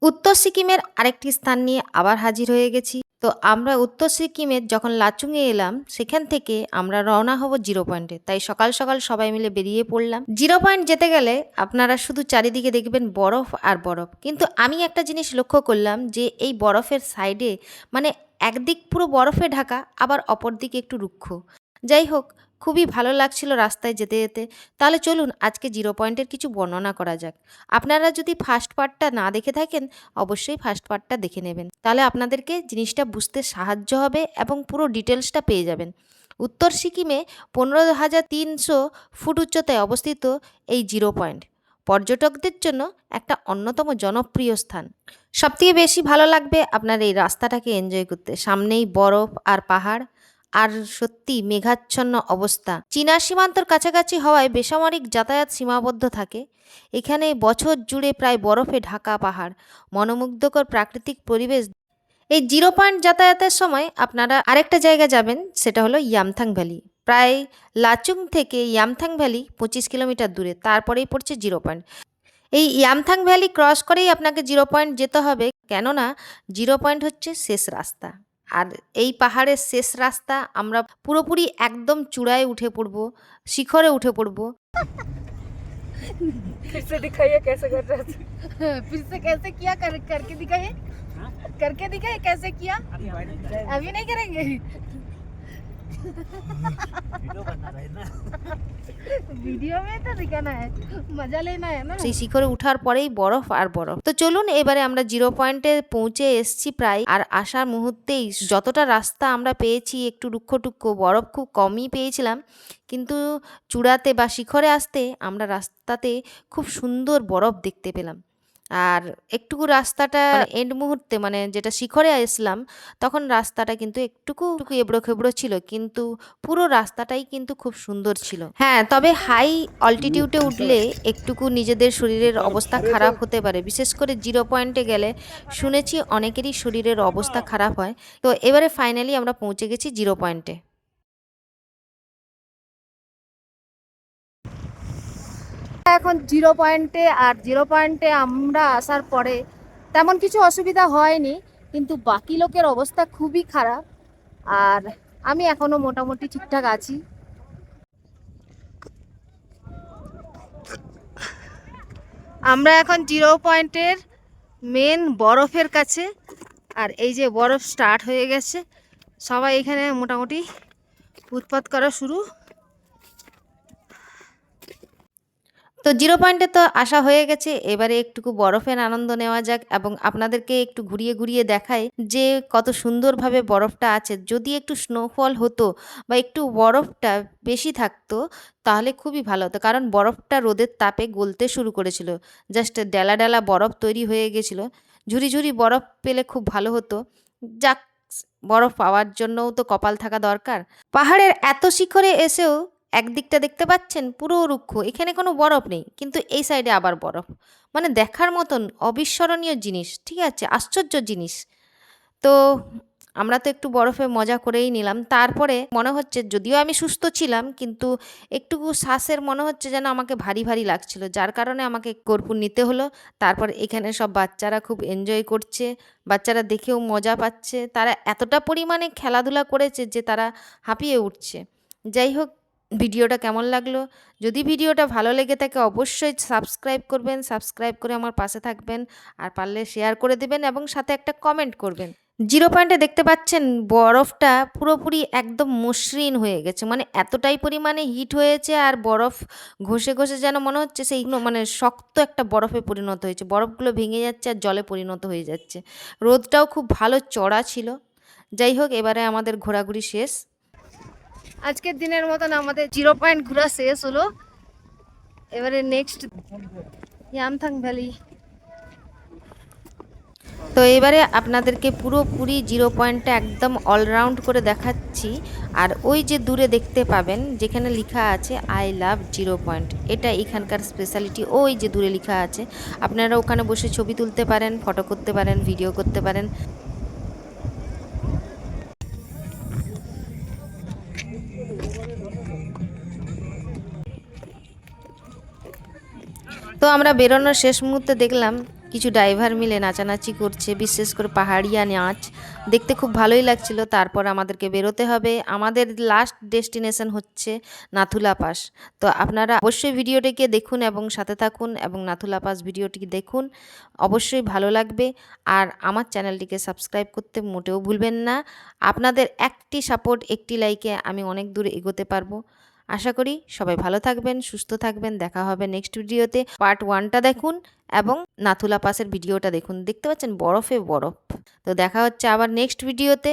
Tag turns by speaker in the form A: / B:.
A: উত্তর সিকিমের আরেকটি স্থান নিয়ে আবার হাজির হয়ে গেছি। তো আমরা উত্তর সিকিমের যখন লাচুংয়ে এলাম, সেখান থেকে আমরা রওনা হব জিরো পয়েন্টে। তাই সকাল সকাল সবাই মিলে বেরিয়ে পড়লাম। জিরো পয়েন্ট যেতে গেলে আপনারা শুধু চারিদিকে দেখবেন বরফ আর বরফ, কিন্তু আমি একটা জিনিস লক্ষ্য করলাম যে এই বরফের সাইডে মানে একদিক পুরো বরফে ঢাকা, আবার অপর দিকে একটু রুক্ষ। যাই হোক, খুবই ভালো লাগছিল রাস্তায় যেতে যেতে। তাহলে চলুন আজকে জিরো পয়েন্টের কিছু বর্ণনা করা যাক। আপনারা যদি ফার্স্ট পার্টটা না দেখে থাকেন, অবশ্যই ফার্স্ট পার্টটা দেখে নেবেন, তাহলে আপনাদেরকে জিনিসটা বুঝতে সাহায্য হবে এবং পুরো ডিটেলসটা পেয়ে যাবেন। উত্তর সিকিমে 15,300 ফুট উচ্চতায় অবস্থিত এই জিরো পয়েন্ট পর্যটকদের জন্য একটা অন্যতম জনপ্রিয় স্থান। সবথেকে বেশি ভালো লাগবে আপনার এই রাস্তাটাকে এনজয় করতে। সামনেই বরফ আর পাহাড়, আর সত্যি মেঘাচ্ছন্ন অবস্থা। চীনা সীমান্তর কাছাকাছি হওয়ায় বেসামরিক যাতায়াত সীমাবদ্ধ থাকে। এখানে বছর জুড়ে প্রায় বরফে ঢাকা পাহাড়, মনোমুগ্ধকর প্রাকৃতিক পরিবেশ। এই জিরো পয়েন্ট যাতায়াতের সময় আপনারা আরেকটা জায়গা যাবেন, সেটা হলো ইয়ামথাং ভ্যালি। প্রায় লাচুং থেকে ইয়ামথাং ভ্যালি 25 কিলোমিটার দূরে, তারপরেই পড়ছে জিরো পয়েন্ট। এই ইয়ামথাং ভ্যালি ক্রস করেই আপনাকে জিরো পয়েন্ট যেতে হবে, কেননা জিরো পয়েন্ট হচ্ছে শেষ রাস্তা। আর এই পাহাড়ের শেষ রাস্তা, আমরা পুরোপুরি একদম চূড়ায় উঠে পড়ব, শিখরে উঠে পড়ব।
B: फिर से दिखाइए कैसे कर रहे थे। फिर से कैसे किया करके दिखाइए। करके दिखाइए कैसे किया। अभी नहीं करेंगे। वीडियो में तो दिखाना है, मजा लेना है ना।
A: সেই শিখরে উঠার পরেই বরফ আর বরফ। তো চলুন, এবারে আমরা জিরো পয়েন্টে পৌঁছে এসছি প্রায়। আর আসার মুহূর্তেই যতটা রাস্তা আমরা পেয়েছি একটু রুক্ষ টুক্ষ, বরফ খুব কমই পেয়েছিলাম, কিন্তু চূড়াতে বা শিখরে আসতে আমরা রাস্তাতে খুব সুন্দর বরফ দেখতে পেলাম। আর একটুকু রাস্তাটা এন্ড মুহূর্তে, মানে যেটা শিখরে আসলাম, তখন রাস্তাটা কিন্তু একটুকু এবড়ো খেবড়ো ছিল, কিন্তু পুরো রাস্তাটাই কিন্তু খুব সুন্দর ছিল। হ্যাঁ, তবে হাই অল্টিটিউডে উঠলে একটুকু নিজেদের শরীরের অবস্থা খারাপ হতে পারে, বিশেষ করে জিরো পয়েন্টে গেলে শুনেছি অনেকেরই শরীরের অবস্থা খারাপ হয়। তো এবারে ফাইনালি আমরা পৌঁছে গেছি জিরো পয়েন্টে।
B: এখন জিরো পয়েন্টে, আর জিরো পয়েন্টে আমরা আসার পরে তেমন কিছু অসুবিধা হয়নি, কিন্তু বাকি লোকের অবস্থা খুবই খারাপ। আর আমি এখনো মোটামুটি ঠিকঠাক আছি। আমরা এখন জিরো পয়েন্টের মেন বরফের কাছে, আর এই যে বরফ স্টার্ট হয়ে গেছে, সবাই এখানে মোটামুটি উৎপাত করা শুরু।
A: তো জিরো পয়েন্টে তো আসা হয়ে গেছে, এবারে একটুকু বরফের আনন্দ নেওয়া যাক এবং আপনাদেরকে একটু ঘুরিয়ে ঘুরিয়ে দেখাই যে কত সুন্দরভাবে বরফটা আছে। যদি একটু স্নোফল হতো বা একটু বরফটা বেশি থাকতো তাহলে খুবই ভালো হতো, কারণ বরফটা রোদের তাপে গলতে শুরু করেছিল, জাস্ট ডেলা ডেলা বরফ তৈরি হয়ে গেছিলো। ঝুরি ঝুরি বরফ পেলে খুব ভালো হতো। যাক, বরফ পাওয়ার জন্যও তো কপাল থাকা দরকার। পাহাড়ের এত শিখরে এসেও একদিকটা দেখতে পাচ্ছেন পুরো রুক্ষ, এখানে কোনো বরফ নেই, কিন্তু এই সাইডে আবার বরফ। মানে দেখার মতন অবিস্মরণীয় জিনিস, ঠিক আছে, আশ্চর্য জিনিস। তো আমরা তো একটু বরফে মজা করেই নিলাম। তারপরে মনে হচ্ছে, যদিও আমি সুস্থ ছিলাম, কিন্তু একটুকু শ্বাসের মনে হচ্ছে যেন আমাকে ভারী ভারী লাগছিল, যার কারণে আমাকে কর্পূর নিতে হলো। তারপর এখানে সব বাচ্চারা খুব এনজয় করছে, বাচ্চারা দেখেও মজা পাচ্ছে, তারা এতটা পরিমাণে খেলাধুলা করেছে যে তারা হাঁপিয়ে উঠছে। যাই হোক, ভিডিওটা কেমন লাগলো? যদি ভিডিওটা ভালো লেগে থাকে অবশ্যই সাবস্ক্রাইব করবেন, সাবস্ক্রাইব করে আমার পাশে থাকবেন, আর পারলে শেয়ার করে দেবেন এবং সাথে একটা কমেন্ট করবেন। জিরো পয়েন্টে দেখতে পাচ্ছেন বরফটা পুরোপুরি একদম মসৃণ হয়ে গেছে, মানে এতটাই পরিমাণে হিট হয়েছে, আর বরফ ঘষে ঘষে যেন মনে হচ্ছে সেইগুলো মানে শক্ত একটা বরফে পরিণত হয়েছে। বরফগুলো ভেঙে যাচ্ছে আর জলে পরিণত হয়ে যাচ্ছে। রোদটাও খুব ভালো চড়া ছিল। যাই হোক, এবারে আমাদের ঘোরাঘুরি শেষ।
B: আজকের দিনের মতন আমাদের জিরো পয়েন্ট ঘোরা শেষ হলো। এবারে নেক্সট ইয়ামথাং ভ্যালি।
A: তো এবারে আপনাদেরকে পুরোপুরি জিরো পয়েন্টটা একদম অলরাউন্ড করে দেখাচ্ছি। আর ওই যে দূরে দেখতে পাবেন যেখানে লেখা আছে আই লাভ জিরো পয়েন্ট, এটা এখানকার স্পেশালিটি। ওই যে দূরে লেখা আছে, আপনারা ওখানে বসে ছবি তুলতে পারেন, ফটো করতে পারেন, ভিডিও করতে পারেন। তো আমরা বেরোনোর শেষ মুহূর্তে দেখলাম কিছু ড্রাইভার মিলে নাচানাচি করছে, বিশেষ করে পাহাড়িয়া নাচ দেখতে খুব ভালোই লাগছিল। তারপর আমাদেরকে বেরোতে হবে, আমাদের লাস্ট ডেস্টিনেশন হচ্ছে নাথুলা পাস। তো আপনারা অবশ্যই ভিডিওটিকে দেখুন এবং সাথে থাকুন এবং নাথুলা পাস ভিডিওটি দেখুন, অবশ্যই ভালো লাগবে। আর আমার চ্যানেলটিকে সাবস্ক্রাইব করতে মোটেও ভুলবেন না। আপনাদের একটি সাপোর্ট, একটি লাইকে আমি অনেক দূর এগোতে পারবো। আশা করি সবাই ভালো থাকবেন, সুস্থ থাকবেন। দেখা হবে নেক্সট ভিডিওতে। পার্ট 1টা দেখুন এবং নাথুলা পাসের ভিডিওটা দেখুন। দেখতে পাচ্ছেন বরফে বরফ। তো দেখা হচ্ছে আবার নেক্সট ভিডিওতে।